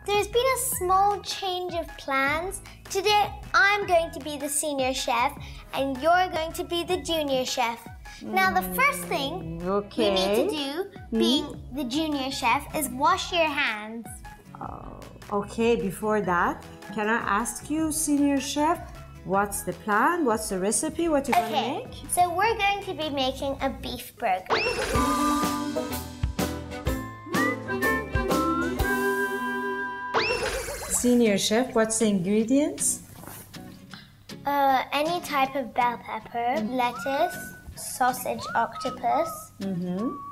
there's been a small change of plans. Today, I'm going to be the senior chef and you're going to be the junior chef. Now, the first thing you need to do, being the junior chef, is wash your hands. Okay, before that, can I ask you, senior chef, what's the plan? What's the recipe? What you gonna make? So we're going to be making a beef burger. Senior chef, what's the ingredients? Any type of bell pepper, lettuce, sausage octopus,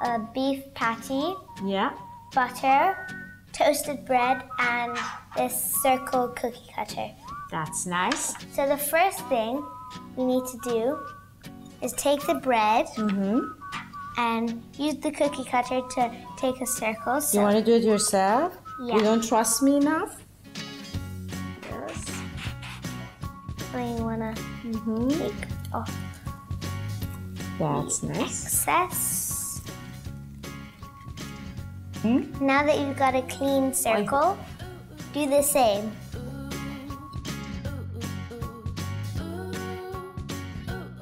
a beef patty, butter, toasted bread, and this circle cookie cutter. That's nice. So the first thing we need to do is take the bread and use the cookie cutter to take a circle. So you want to do it yourself? Yeah. You don't trust me enough? Yes. You want to take off That's nice. excess. Now that you've got a clean circle, do the same.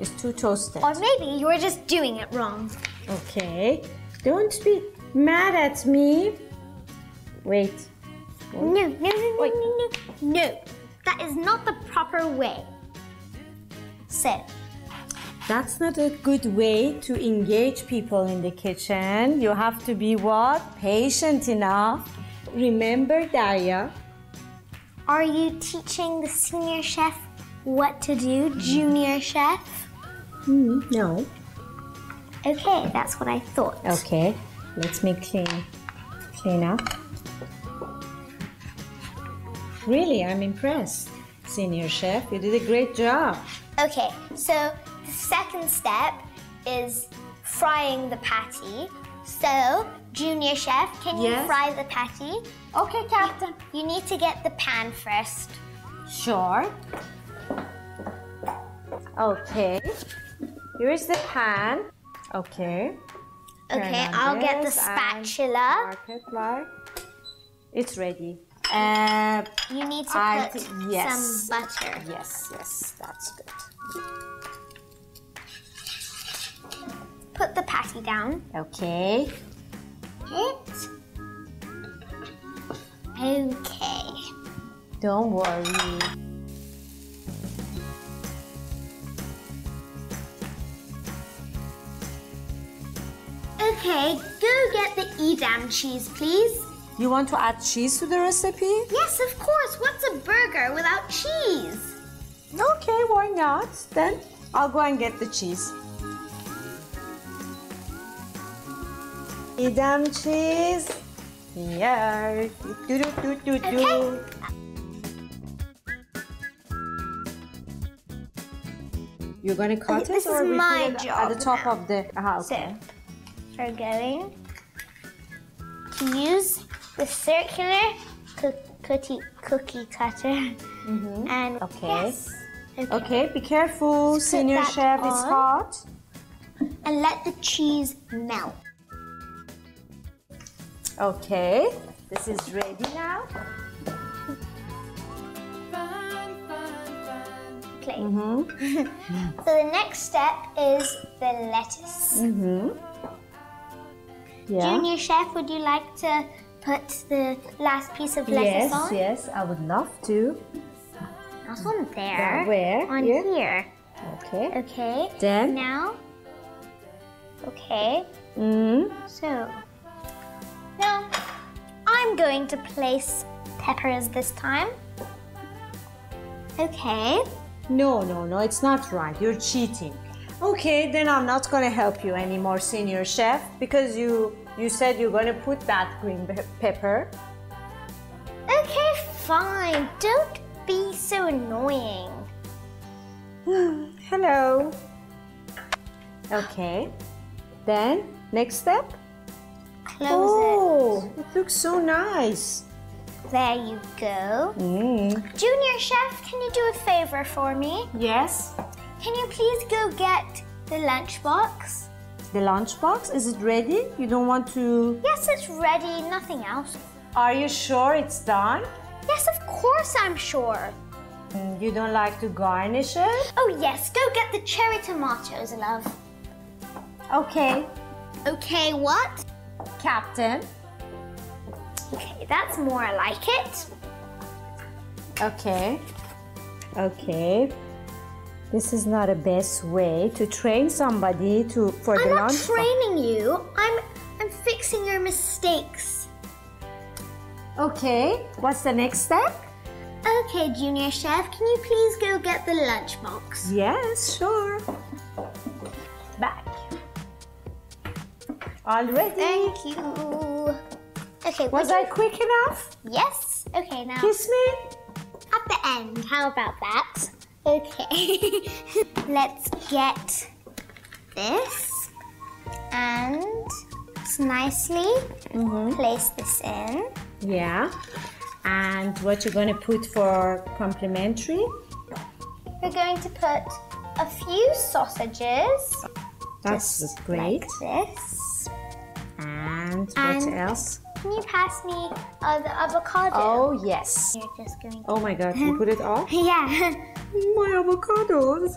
It's too toasted. Or maybe you were just doing it wrong. Okay. Don't be mad at me. Wait. No. No. That is not the proper way. So, That's not a good way to engage people in the kitchen. You have to be what? Patient enough. Remember, Daria? are you teaching the senior chef what to do, junior chef? No. Okay, that's what I thought. Okay. Let's make clean up. Really, I'm impressed. Senior chef, you did a great job. Okay, so the second step is frying the patty. So, junior chef, can you fry the patty? Okay, Captain. You need to get the pan first. Sure. Okay. Here is the pan. Okay. Okay, I'll get the spatula. Mark it like it's ready. You need to put some butter. Yes, that's good. Put the patty down. Okay. Okay. Don't worry. Okay, go get the Edam cheese, please. You want to add cheese to the recipe? Yes, of course. What's a burger without cheese? Okay, why not? Then I'll go and get the cheese. Edam cheese. Here. Okay. You're gonna cut This it, or is we my put it job at the top now. of the? Okay. So, we're going to use the circular cookie cutter. And yes. Okay, be careful, Just put senior that chef. It's on. hot. And let the cheese melt. Okay, this is ready now. Okay. So the next step is the lettuce. Yeah. Junior chef, would you like to put the last piece of lettuce on? Yes, I would love to. Not on there. Yeah, where? On here. Okay. Okay. Then? Now. Okay. So. Now, I'm going to place peppers this time. Okay. No, it's not right. You're cheating. Okay, then I'm not gonna help you anymore, senior chef, because you said you're gonna put that green pepper. Okay, fine. Don't be so annoying. Hello. Okay. Then, next step? Close it looks so nice. it. There you go. Junior chef, can you do a favor for me? Yes. Can you please go get the lunchbox? The lunchbox, is it ready? You don't want to... Yes, it's ready. Nothing else. Are you sure it's done? Yes, of course I'm sure. You don't like to garnish it? Oh yes, go get the cherry tomatoes, love. Okay. Okay, what? Captain. Okay, that's more like it. Okay. Okay. This is not the best way to train somebody for the lunch. I'm not training you. I'm fixing your mistakes. Okay. What's the next step? Okay, Junior Chef, can you please go get the lunchbox? Yes, sure. Back. All ready? Thank you. Okay, Was I quick enough? Yes. Okay, now Kiss me? at the end. How about that? Okay. Let's get this and nicely place this in. Yeah. And what you're going to put for complimentary? We're going to put a few sausages. That's just great. Like this. And what else? Can you pass me the avocado? Oh, yes. You're just going to... Oh my God, you put it all? Yeah. My avocados.